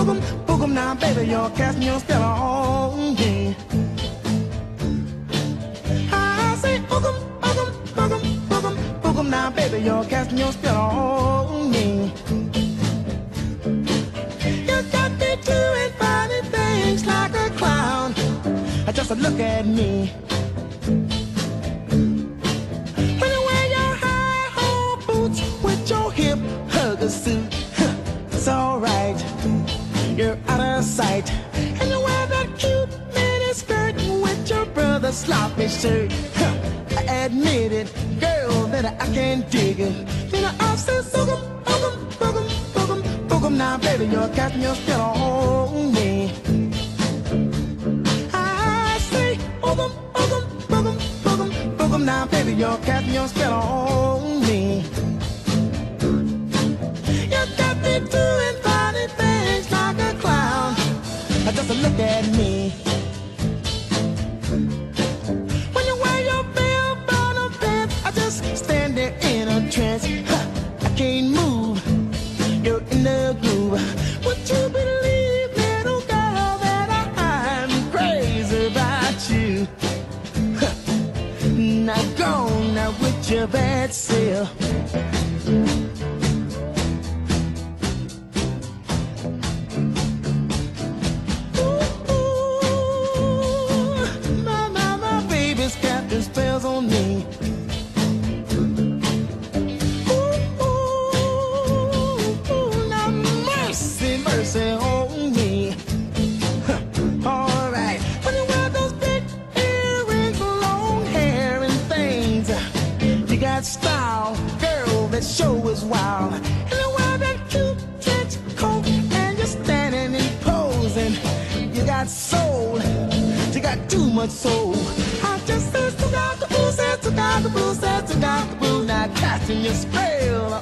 boogum, boogum now, baby, you're casting your spell on me. I say boogum, boogum, boogum, boogum, boogum now, baby, you're casting your spell on me. You got me doing funny things like a clown. Just look at me. When you wear your high-hole boots with your hip hugger suit, it's alright, you're out of sight. And you wear that cute mini skirt with your brother's sloppy shirt. I admit it, girl, that I can't dig it. Then I say, boogum, boogum, boogum, boogum, boogum. Now, baby, you're casting your spell on me. I say, boogum, boogum, boogum, boogum, boogum. Now, baby, you're casting your spell on me. You got me doing funny things like a clown. Just look at me. When you wear your bell-bottom pants, I just stand there in a trance. I can't move, you're in the groove. Would you believe, little girl, that I'm crazy about you? Now go now with your bad self. Spells on me. Ooh, now mercy, mercy on me. Alright, when you wear those big earrings, long hair and things, you got style, girl, that show is wild. And you wear that cute trench coat and you're standing and posing. You got soul, you got too much soul. I just said to God the boo, said to God the boo, said to God the boo, now casting your spell